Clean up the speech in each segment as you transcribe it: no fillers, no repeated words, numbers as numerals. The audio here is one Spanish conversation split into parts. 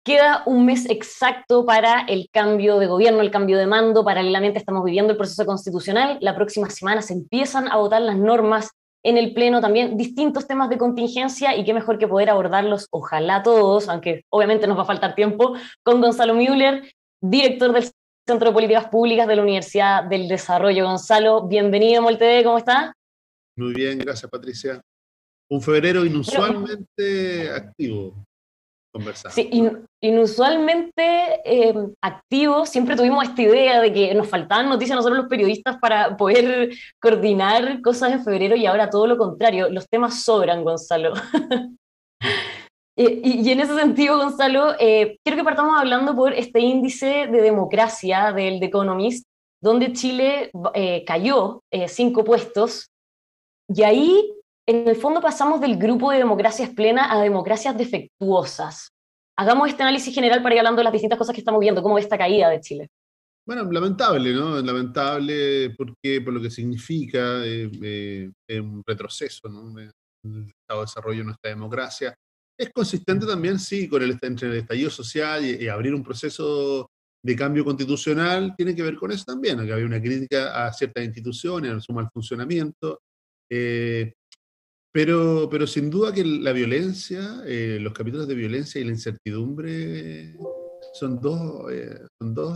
Queda un mes exacto para el cambio de gobierno, el cambio de mando. Paralelamente estamos viviendo el proceso constitucional. La próxima semana se empiezan a votar las normas en el Pleno, también distintos temas de contingencia, y qué mejor que poder abordarlos, ojalá todos, aunque obviamente nos va a faltar tiempo, con Gonzalo Müller, director del Centro de Políticas Públicas de la Universidad del Desarrollo. Gonzalo, bienvenido a MolTV, ¿cómo está? Muy bien, gracias Patricia. Un febrero Bueno, inusualmente activo, conversando. sí, inusualmente activos. Siempre tuvimos esta idea de que nos faltaban noticias a nosotros los periodistas para poder coordinar cosas en febrero, y ahora todo lo contrario, los temas sobran, Gonzalo. Y en ese sentido, Gonzalo, quiero que partamos hablando por este índice de democracia del The Economist, donde Chile cayó 5 puestos, y ahí en el fondo pasamos del grupo de democracias plenas a democracias defectuosas. Hagamos este análisis general para ir hablando de las distintas cosas que estamos viendo, cómo ve esta caída de Chile. Bueno, lamentable, ¿no? Lamentable porque, por lo que significa un retroceso, ¿no? El estado de desarrollo de nuestra democracia. Es consistente también, sí, con entre el estallido social y abrir un proceso de cambio constitucional, tiene que ver con eso también, que había una crítica a ciertas instituciones, a su mal funcionamiento. eh, pero sin duda que la violencia, los capítulos de violencia y la incertidumbre son dos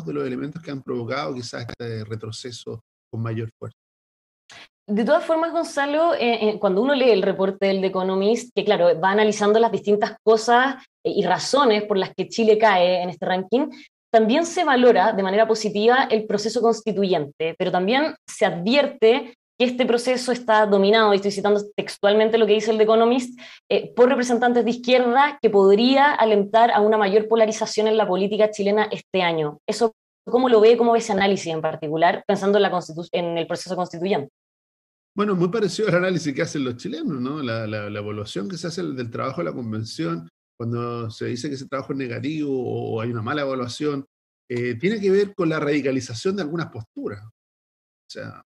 de los elementos que han provocado quizás este retroceso con mayor fuerza. De todas formas, Gonzalo, cuando uno lee el reporte del The Economist, que claro, va analizando las distintas cosas y razones por las que Chile cae en este ranking, también se valora de manera positiva el proceso constituyente, pero también se advierte que este proceso está dominado, y estoy citando textualmente lo que dice el The Economist, por representantes de izquierda, que podría alentar a una mayor polarización en la política chilena este año. ¿Eso cómo lo ve, cómo ve ese análisis en particular, pensando en, en el proceso constituyente? Bueno, muy parecido al análisis que hacen los chilenos, ¿no? La evaluación que se hace del trabajo de la convención, cuando se dice que ese trabajo es negativo o hay una mala evaluación, tiene que ver con la radicalización de algunas posturas. O sea,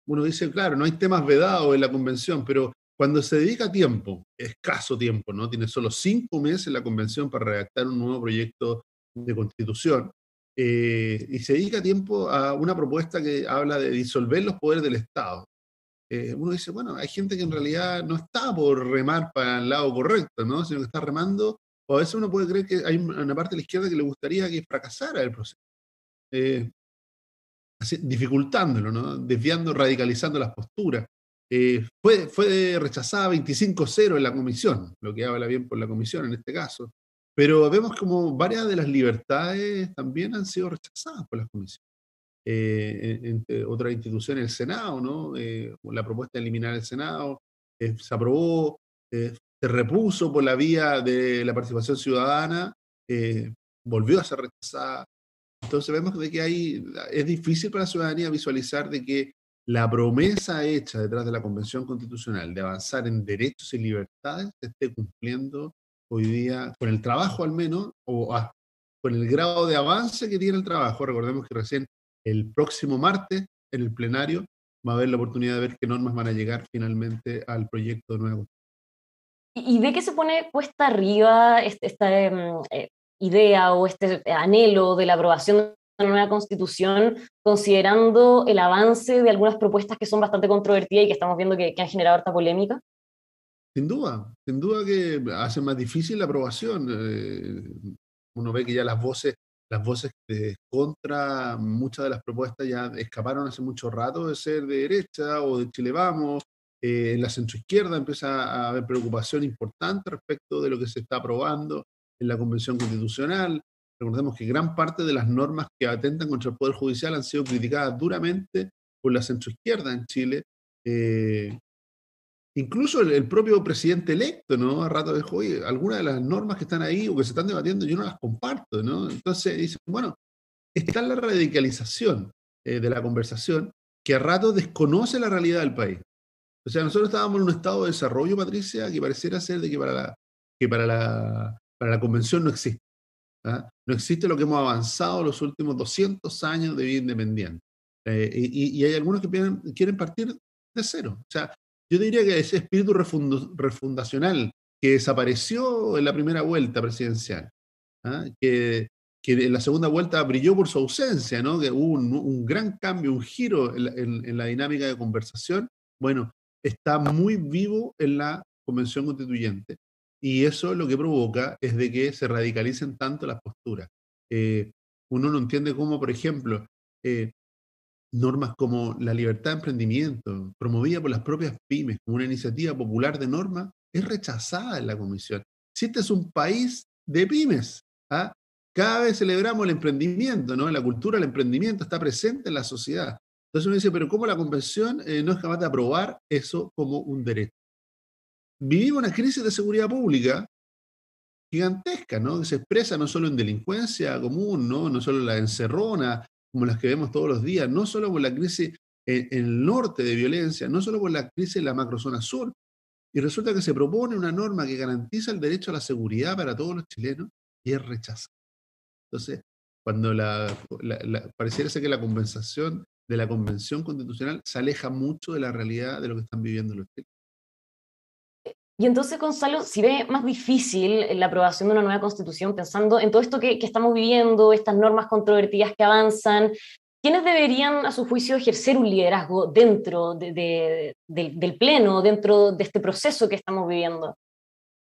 uno dice, claro, no hay temas vedados en la convención, pero cuando se dedica tiempo, escaso tiempo, ¿no? Tiene solo 5 meses la convención para redactar un nuevo proyecto de constitución, y se dedica tiempo a una propuesta que habla de disolver los poderes del Estado. Uno dice, bueno, hay gente que en realidad no está por remar para el lado correcto, ¿no? Sino que está remando, o a veces uno puede creer que hay una parte de la izquierda que le gustaría que fracasara el proceso. Eh, Dificultándolo, ¿no? Desviando, radicalizando las posturas. Fue rechazada 25-0 en la comisión, lo que habla bien por la comisión en este caso. Pero vemos como varias de las libertades también han sido rechazadas por las comisiones. Entre otras instituciones, el Senado, ¿no? La propuesta de eliminar el Senado se aprobó, se repuso por la vía de la participación ciudadana, eh, volvió a ser rechazada. Entonces vemos de que es difícil para la ciudadanía visualizar de que la promesa hecha detrás de la Convención Constitucional de avanzar en derechos y libertades se esté cumpliendo hoy día, con el trabajo al menos, con el grado de avance que tiene el trabajo. Recordemos que recién el próximo martes, en el plenario, va a haber la oportunidad de ver qué normas van a llegar finalmente al proyecto de nuevo. Y ve que se pone cuesta arriba esta idea o este anhelo de la aprobación de una nueva constitución, considerando el avance de algunas propuestas que son bastante controvertidas y que estamos viendo que han generado harta polémica. Sin duda que hace más difícil la aprobación. Uno ve que ya las voces contra muchas de las propuestas ya escaparon hace mucho rato de ser de derecha o de Chile Vamos. En la centroizquierda empieza a haber preocupación importante respecto de lo que se está aprobando en la Convención Constitucional. Recordemos que gran parte de las normas que atentan contra el Poder Judicial han sido criticadas duramente por la centroizquierda en Chile. Eh, Incluso el propio presidente electo, ¿no? A rato dijo, oye, algunas de las normas que están ahí o que se están debatiendo yo no las comparto, ¿no? Entonces dice, bueno, está la radicalización de la conversación que a rato desconoce la realidad del país. O sea, nosotros estábamos en un estado de desarrollo, Patricia, que pareciera ser de que para la convención no existe. ¿Ah? No existe lo que hemos avanzado los últimos 200 años de vida independiente. Y hay algunos que quieren partir de cero. O sea, yo diría que ese espíritu refundacional que desapareció en la primera vuelta presidencial, ¿ah? Que en la segunda vuelta brilló por su ausencia, ¿no? Que hubo un gran cambio, un giro en la dinámica de conversación. Bueno, está muy vivo en la Convención Constituyente y eso lo que provoca es de que se radicalicen tanto las posturas. Eh, Uno no entiende cómo, por ejemplo, eh, normas como la libertad de emprendimiento, promovida por las propias pymes como una iniciativa popular de norma, es rechazada en la Comisión. Si este es un país de pymes, ¿ah? Cada vez celebramos el emprendimiento, ¿no? La cultura del emprendimiento está presente en la sociedad. Entonces uno dice, pero ¿cómo la Convención no es capaz de aprobar eso como un derecho? Vivimos una crisis de seguridad pública gigantesca, ¿no? Que se expresa no solo en delincuencia común, ¿no? No solo en la encerrona, como las que vemos todos los días, no solo por la crisis en el norte de violencia, no solo por la crisis en la macrozona sur, y resulta que se propone una norma que garantiza el derecho a la seguridad para todos los chilenos y es rechazada. Entonces, cuando pareciera ser que la compensación de la Convención Constitucional se aleja mucho de la realidad de lo que están viviendo los chilenos. Y entonces, Gonzalo, si ve más difícil la aprobación de una nueva constitución, pensando en todo esto que estamos viviendo, estas normas controvertidas que avanzan, ¿quiénes deberían, a su juicio, ejercer un liderazgo dentro del Pleno, dentro de este proceso que estamos viviendo?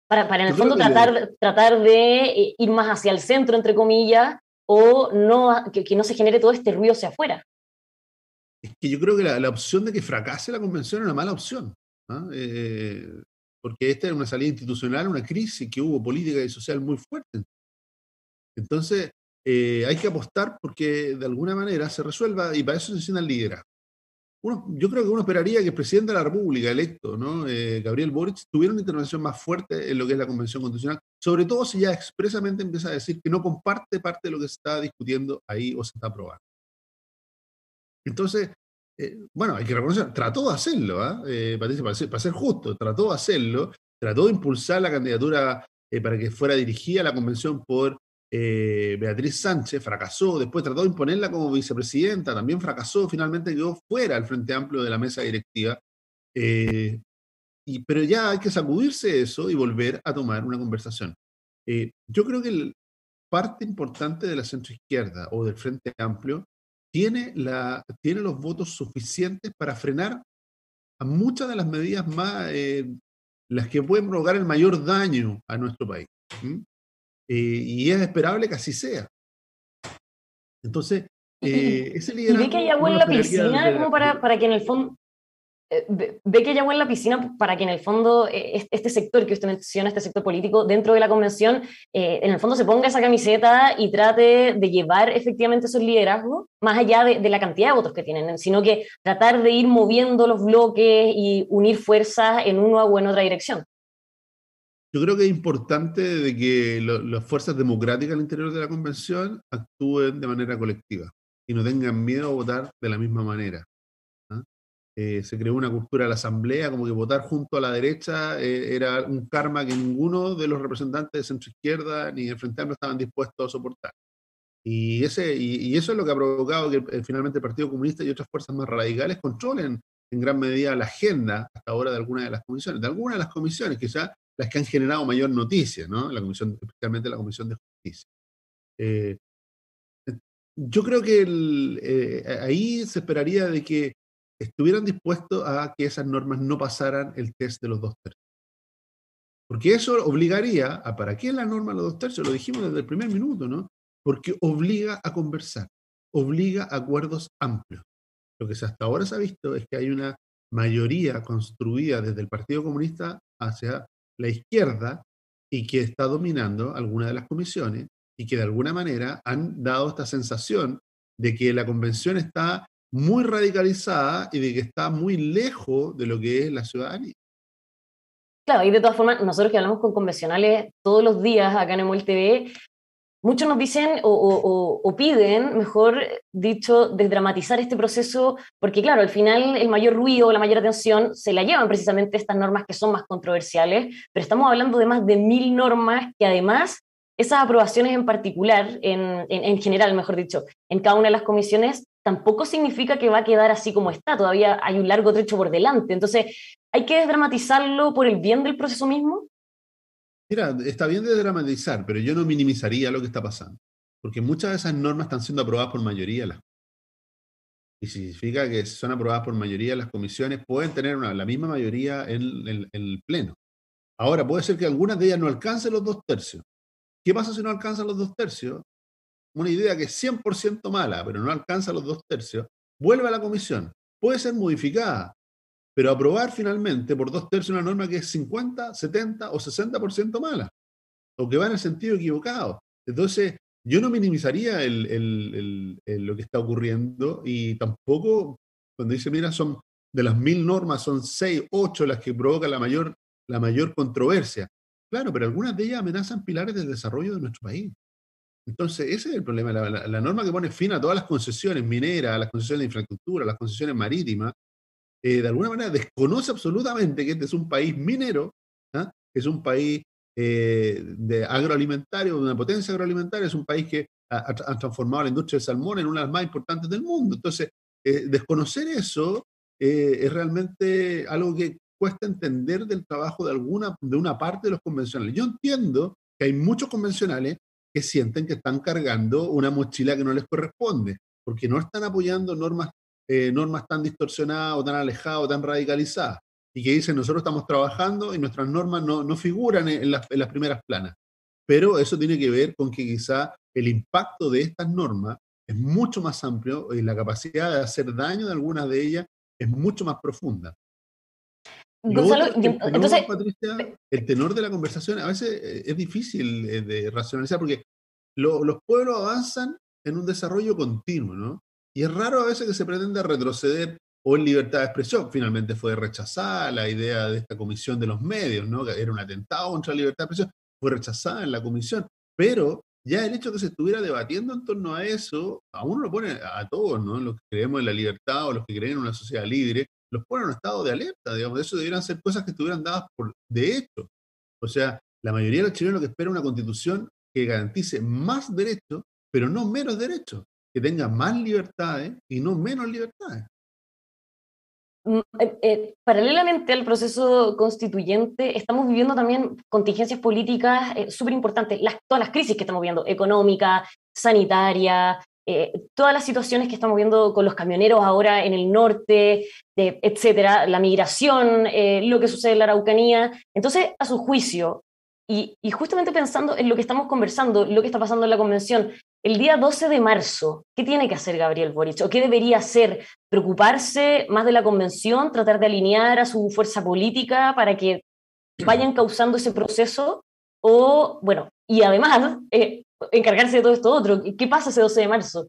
Para en el Yo creo fondo que tratar de ir más hacia el centro, entre comillas, o no, que no se genere todo este ruido hacia afuera. es que yo creo que la opción de que fracase la convención es una mala opción, ¿ah? Porque esta es una salida institucional, una crisis que hubo política y social muy fuerte. Entonces, hay que apostar porque de alguna manera se resuelva y para eso se necesita el liderazgo. Yo creo que uno esperaría que el presidente de la República electo, ¿no? Gabriel Boric, tuviera una intervención más fuerte en lo que es la Convención Constitucional, sobre todo si ya expresamente empieza a decir que no comparte parte de lo que se está discutiendo ahí o se está aprobando. Entonces, bueno, hay que reconocer, trató de hacerlo, ¿ah? Patricia, para ser justo, trató de hacerlo, trató de impulsar la candidatura para que fuera dirigida a la convención por Beatriz Sánchez, fracasó, después trató de imponerla como vicepresidenta, también fracasó, finalmente quedó fuera del Frente Amplio de la mesa directiva, eh, pero ya hay que sacudirse eso y volver a tomar una conversación. Yo creo que parte importante de la centroizquierda o del Frente Amplio tiene los votos suficientes para frenar a muchas de las medidas más, las que pueden provocar el mayor daño a nuestro país. ¿Mm? Y es esperable que así sea. Entonces, ese Y ve que hay liderazgo agua uno en lo la esperaría piscina como para que en el fondo, ve que hay agua en la piscina para que en el fondo este sector que usted menciona, este sector político dentro de la convención, en el fondo se ponga esa camiseta y trate de llevar efectivamente esos liderazgos, más allá de la cantidad de votos que tienen, sino que tratar de ir moviendo los bloques y unir fuerzas en una o en otra dirección. Yo creo que es importante de que las fuerzas democráticas al interior de la convención actúen de manera colectiva y no tengan miedo a votar de la misma manera. ¿Ah? Se creó una cultura de la asamblea, como que votar junto a la derecha era un karma que ninguno de los representantes de centroizquierda ni de Frente Amplio estaban dispuestos a soportar. Y eso es lo que ha provocado que finalmente el Partido Comunista y otras fuerzas más radicales controlen en gran medida la agenda hasta ahora de algunas de las comisiones. De algunas de las comisiones, quizás las que han generado mayor noticia, ¿no? La comisión, especialmente la Comisión de Justicia. Eh, yo creo que ahí se esperaría de que estuvieran dispuestos a que esas normas no pasaran el test de los 2/3. Porque eso obligaría a, ¿para qué la norma de los 2/3? Lo dijimos desde el primer minuto, ¿no? Porque obliga a conversar, obliga a acuerdos amplios. Lo que hasta ahora se ha visto es que hay una mayoría construida desde el Partido Comunista hacia la izquierda y que está dominando algunas de las comisiones y que de alguna manera han dado esta sensación de que la convención está muy radicalizada y de que está muy lejos de lo que es la ciudadanía. Claro, y de todas formas, nosotros que hablamos con convencionales todos los días acá en EMUEL TV, muchos nos dicen o piden, mejor dicho, desdramatizar este proceso, porque claro, al final el mayor ruido, la mayor atención se la llevan precisamente estas normas que son más controversiales, pero estamos hablando de más de 1000 normas que además esas aprobaciones en particular, en general, mejor dicho, en cada una de las comisiones, tampoco significa que va a quedar así como está, todavía hay un largo trecho por delante. Entonces, ¿hay que desdramatizarlo por el bien del proceso mismo? Mira, está bien de dramatizar, pero yo no minimizaría lo que está pasando, porque muchas de esas normas están siendo aprobadas por mayoría, y significa que si son aprobadas por mayoría las comisiones, pueden tener la misma mayoría en el Pleno. Ahora, puede ser que algunas de ellas no alcancen los dos tercios. ¿Qué pasa si no alcanzan los dos tercios? Una idea que es 100% mala, pero no alcanza los dos tercios, vuelve a la comisión. Puede ser modificada, pero aprobar finalmente por dos tercios una norma que es 50, 70 o 60% mala, o que va en el sentido equivocado. Entonces, yo no minimizaría lo que está ocurriendo y tampoco, cuando dice, mira, son de las 1000 normas, son 6, 8 las que provocan la mayor controversia. Claro, pero algunas de ellas amenazan pilares del desarrollo de nuestro país. Entonces, ese es el problema. La norma que pone fin a todas las concesiones mineras, a las concesiones de infraestructura, a las concesiones marítimas, de alguna manera desconoce absolutamente que este es un país minero, ¿ah? Es un país de agroalimentario, de una potencia agroalimentaria, es un país que ha transformado la industria del salmón en una de las más importantes del mundo. Entonces, desconocer eso es realmente algo que cuesta entender del trabajo de una parte de los convencionales. Yo entiendo que hay muchos convencionales que sienten que están cargando una mochila que no les corresponde, porque no están apoyando normas tan distorsionadas o tan alejadas o tan radicalizadas, y que dicen nosotros estamos trabajando y nuestras normas no figuran en las primeras planas. Pero eso tiene que ver con que quizá el impacto de estas normas es mucho más amplio y la capacidad de hacer daño de algunas de ellas es mucho más profunda. Lo Gonzalo, otro es que el entonces, tenor, Patricia, el tenor de la conversación a veces es difícil de racionalizar porque los pueblos avanzan en un desarrollo continuo, ¿no? Y es raro a veces que se pretenda retroceder o en libertad de expresión. Finalmente fue rechazada la idea de esta comisión de los medios, ¿no? Que era un atentado contra la libertad de expresión. Fue rechazada en la comisión. Pero ya el hecho de que se estuviera debatiendo en torno a eso, a uno lo pone a todos, ¿no? Los que creemos en la libertad o los que creen en una sociedad libre, los pone en un estado de alerta, digamos. Eso debieran ser cosas que estuvieran dadas de hecho. O sea, la mayoría de los chilenos lo que espera es una constitución que garantice más derechos, pero no menos derechos, que tenga más libertades y no menos libertades. paralelamente al proceso constituyente, estamos viviendo también contingencias políticas súper importantes, todas las crisis que estamos viendo, económica, sanitaria, todas las situaciones que estamos viendo con los camioneros ahora en el norte, etcétera, la migración, lo que sucede en la Araucanía. Entonces, a su juicio, y justamente pensando en lo que estamos conversando, lo que está pasando en la convención, el día 12 de marzo, ¿qué tiene que hacer Gabriel Boric? ¿O qué debería hacer? ¿Preocuparse más de la convención? ¿Tratar de alinear a su fuerza política para que vayan causando ese proceso? O, bueno, y además, encargarse de todo esto otro. ¿Qué pasa ese 12 de marzo?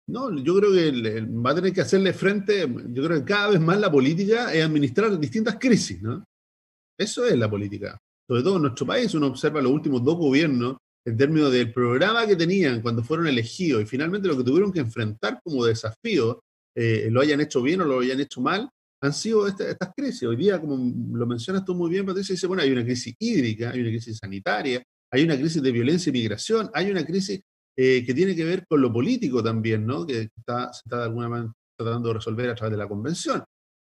No, yo creo que va a tener que hacerle frente, yo creo que cada vez más la política es administrar distintas crisis, ¿no? Eso es la política. Sobre todo en nuestro país, uno observa los últimos dos gobiernos en términos del programa que tenían cuando fueron elegidos y finalmente lo que tuvieron que enfrentar como desafío, lo hayan hecho bien o lo hayan hecho mal, han sido estas crisis. Hoy día, como lo mencionas tú muy bien, Patricia, dice, bueno, hay una crisis hídrica, hay una crisis sanitaria, hay una crisis de violencia y migración, hay una crisis que tiene que ver con lo político también, ¿no? Que se está de alguna manera tratando de resolver a través de la convención.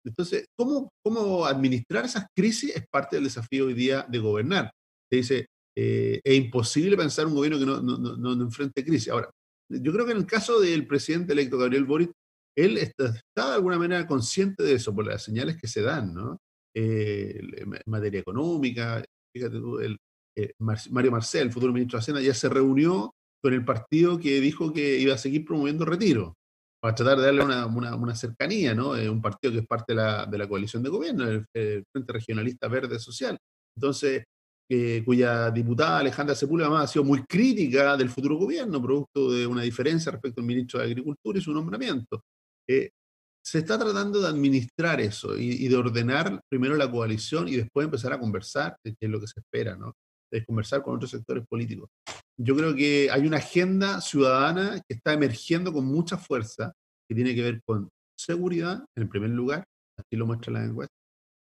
Entonces, ¿cómo administrar esas crisis es parte del desafío hoy día de gobernar? Se dice, es imposible pensar un gobierno que no enfrente crisis. Ahora, yo creo que en el caso del presidente electo Gabriel Boric, él está de alguna manera consciente de eso por las señales que se dan, ¿no? En materia económica, fíjate tú, Mario Marcel, el futuro ministro de Hacienda, ya se reunió con el partido que dijo que iba a seguir promoviendo retiro para tratar de darle una cercanía, ¿no? Un partido que es parte de la coalición de gobierno, el Frente Regionalista Verde Social. Entonces, cuya diputada Alejandra Sepúlveda además ha sido muy crítica del futuro gobierno, producto de una diferencia respecto al ministro de Agricultura y su nombramiento. Eh, Se está tratando de administrar eso y de ordenar primero la coalición y después empezar a conversar, que es lo que se espera, ¿no? De conversar con otros sectores políticos. Yo creo que hay una agenda ciudadana que está emergiendo con mucha fuerza, que tiene que ver con seguridad, en primer lugar, así lo muestra la encuesta,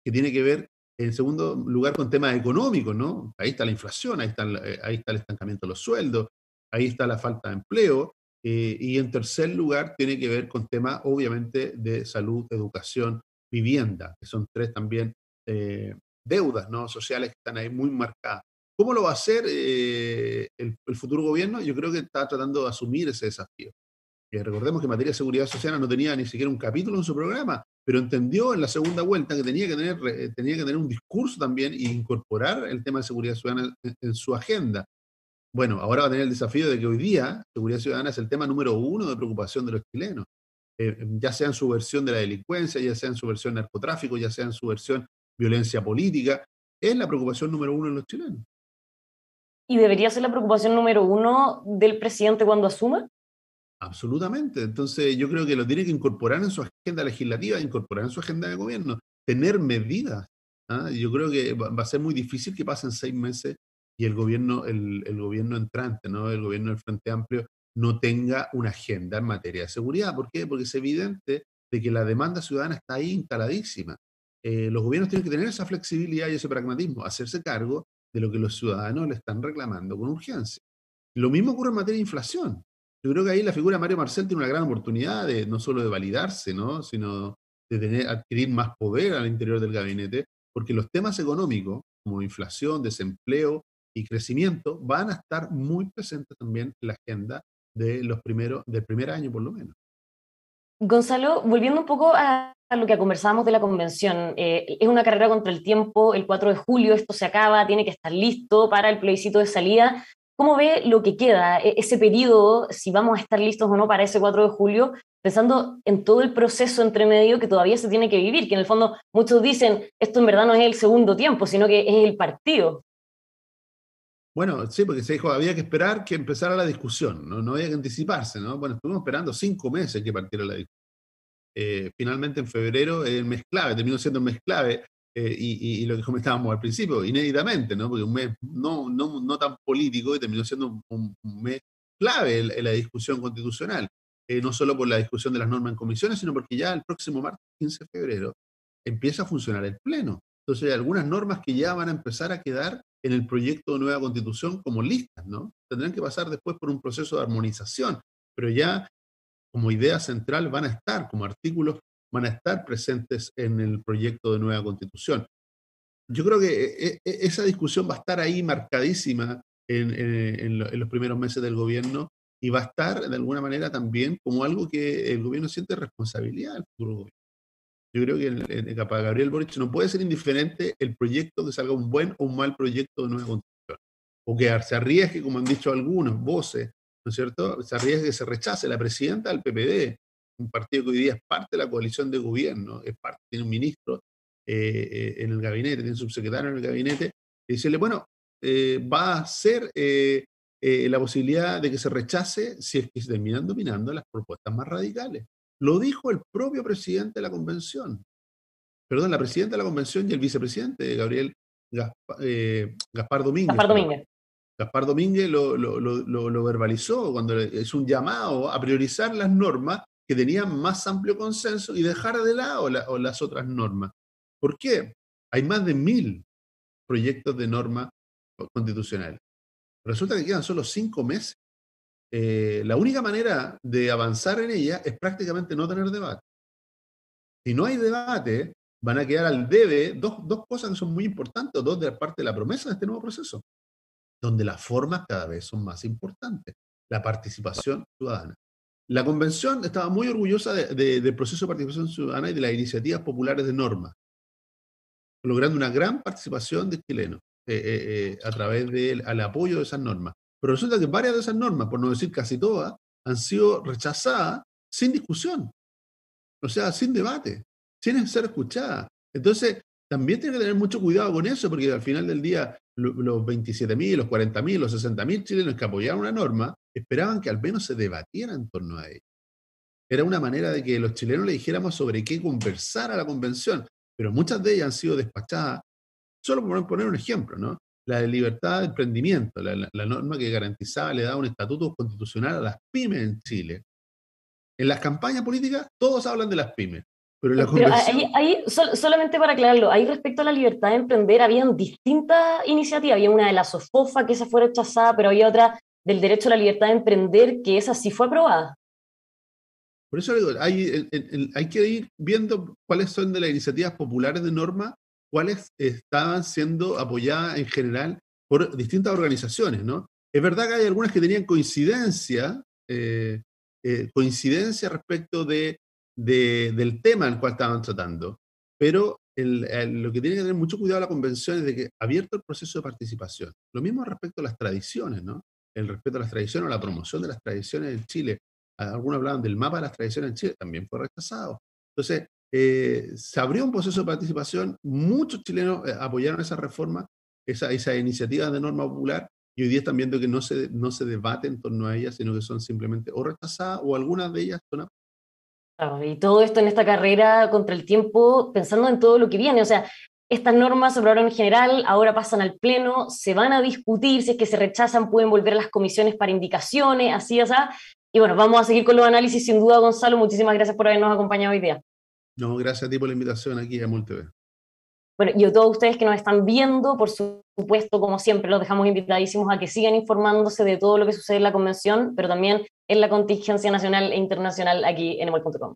que tiene que ver En segundo lugar, con temas económicos, ¿no? Ahí está la inflación, ahí está el estancamiento de los sueldos, ahí está la falta de empleo. Y en tercer lugar, tiene que ver con temas, obviamente, de salud, educación, vivienda, que son tres también deudas, ¿no?, sociales que están ahí muy marcadas. ¿Cómo lo va a hacer el futuro gobierno? Yo creo que está tratando de asumir ese desafío. Recordemos que en materia de seguridad social no tenía ni siquiera un capítulo en su programa, pero entendió en la segunda vuelta que tenía que tener un discurso también e incorporar el tema de seguridad ciudadana en su agenda. Bueno, ahora va a tener el desafío de que hoy día seguridad ciudadana es el tema número uno de preocupación de los chilenos, ya sea en su versión de la delincuencia, ya sea en su versión narcotráfico, ya sea en su versión violencia política, es la preocupación número uno de los chilenos. ¿Y debería ser la preocupación número uno del presidente cuando asuma? Absolutamente. Entonces yo creo que lo tiene que incorporar en su agenda legislativa, incorporar en su agenda de gobierno, tener medidas. ¿Ah? Yo creo que va a ser muy difícil que pasen 6 meses y el gobierno entrante, ¿no?, el gobierno del Frente Amplio, no tenga una agenda en materia de seguridad. ¿Por qué? Porque es evidente de que la demanda ciudadana está ahí instaladísima. Los gobiernos tienen que tener esa flexibilidad y ese pragmatismo, hacerse cargo de lo que los ciudadanos le están reclamando con urgencia. Lo mismo ocurre en materia de inflación. Yo creo que ahí la figura de Mario Marcel tiene una gran oportunidad de no solo de validarse, ¿no?, sino de adquirir más poder al interior del gabinete, porque los temas económicos, como inflación, desempleo y crecimiento, van a estar muy presentes también en la agenda del primer año, por lo menos. Gonzalo, volviendo un poco a lo que conversábamos de la convención, es una carrera contra el tiempo, el 4 de julio esto se acaba, tiene que estar listo para el plebiscito de salida. ¿Cómo ve lo que queda, ese periodo, si vamos a estar listos o no para ese 4 de julio, pensando en todo el proceso entre medio que todavía se tiene que vivir, que en el fondo muchos dicen, esto en verdad no es el segundo tiempo, sino que es el partido? Bueno, sí, porque se dijo, había que esperar que empezara la discusión, ¿no? No había que anticiparse, ¿no? Bueno, estuvimos esperando 5 meses que partiera la discusión. Finalmente en febrero el mes clave, terminó siendo un mes clave, y lo que comentábamos al principio, inéditamente, ¿no? Porque un mes no tan político y terminó siendo un mes clave en la discusión constitucional, no solo por la discusión de las normas en comisiones, sino porque ya el próximo martes 15 de febrero empieza a funcionar el Pleno. Entonces hay algunas normas que ya van a empezar a quedar en el proyecto de nueva constitución como listas, ¿no? Tendrán que pasar después por un proceso de armonización, pero ya como idea central van a estar, como artículos, van a estar presentes en el proyecto de nueva constitución. Yo creo que esa discusión va a estar ahí marcadísima en los primeros meses del gobierno y va a estar de alguna manera también como algo que el gobierno siente responsabilidad del futuro gobierno. Yo creo que para Gabriel Boric no puede ser indiferente el proyecto que salga un buen o un mal proyecto de nueva constitución. O que se arriesgue, como han dicho algunos voces, ¿no es cierto? Se arriesgue que se rechace la presidenta del PPD, un partido que hoy día es parte de la coalición de gobierno, tiene un ministro en el gabinete, tiene un subsecretario en el gabinete, y decirle, bueno, va a ser la posibilidad de que se rechace si es que se terminan dominando las propuestas más radicales. Lo dijo el propio presidente de la convención. Perdón, la presidenta de la convención y el vicepresidente, Gaspar Domínguez, Gaspar perdón. Domínguez. Gaspar Domínguez lo verbalizó cuando es un llamado a priorizar las normas que tenían más amplio consenso y dejar de lado las otras normas. ¿Por qué? Hay más de 1000 proyectos de normas constitucionales. Resulta que quedan solo 5 meses. La única manera de avanzar en ella es prácticamente no tener debate. Si no hay debate, van a quedar al debe dos cosas que son muy importantes, dos de parte de la promesa de este nuevo proceso, donde las formas cada vez son más importantes. La participación ciudadana. La convención estaba muy orgullosa del proceso de participación ciudadana y de las iniciativas populares de norma, logrando una gran participación de chilenos a través del apoyo de esas normas. Pero resulta que varias de esas normas, por no decir casi todas, han sido rechazadas sin discusión, o sea, sin debate, sin ser escuchadas. Entonces, también tiene que tener mucho cuidado con eso, porque al final del día, los 27.000, los 40.000, los 60.000 chilenos que apoyaron una norma, esperaban que al menos se debatiera en torno a ella. Era una manera de que los chilenos le dijéramos sobre qué conversar a la convención, pero muchas de ellas han sido despachadas. Solo por poner un ejemplo, ¿no? La de libertad de emprendimiento, la norma que garantizaba, le daba un estatuto constitucional a las pymes en Chile. En las campañas políticas todos hablan de las pymes, Pero la Pero convención, solamente para aclararlo, ahí respecto a la libertad de emprender, habían distintas iniciativas. Había una de la SOFOFA que esa fue rechazada, pero había otra del derecho a la libertad de emprender que esa sí fue aprobada. por eso digo, hay que ir viendo cuáles son de las iniciativas populares de norma, cuáles estaban siendo apoyadas en general por distintas organizaciones, ¿no? Es verdad que hay algunas que tenían coincidencia respecto del tema al cual estaban tratando, pero lo que tiene que tener mucho cuidado la convención es de que abierto el proceso de participación. Lo mismo respecto a las tradiciones, ¿no? El respeto a las tradiciones o la promoción de las tradiciones en Chile. Algunos hablaban del mapa de las tradiciones en Chile, también fue rechazado. Entonces, se abrió un proceso de participación, muchos chilenos apoyaron esa reforma, esa iniciativa de norma popular, y hoy día están viendo que no se debate en torno a ellas, sino que son simplemente o rechazadas o algunas de ellas son. Claro, y todo esto en esta carrera contra el tiempo, pensando en todo lo que viene. O sea, estas normas se aprobaron en general, ahora pasan al pleno, se van a discutir, si es que se rechazan, pueden volver a las comisiones para indicaciones, así, así. Y bueno, vamos a seguir con los análisis, sin duda, Gonzalo. Muchísimas gracias por habernos acompañado hoy día. No, gracias a ti por la invitación aquí a MulTV. Bueno, y a todos ustedes que nos están viendo, por supuesto, como siempre, los dejamos invitadísimos a que sigan informándose de todo lo que sucede en la convención, pero también en la contingencia nacional e internacional aquí en emol.com.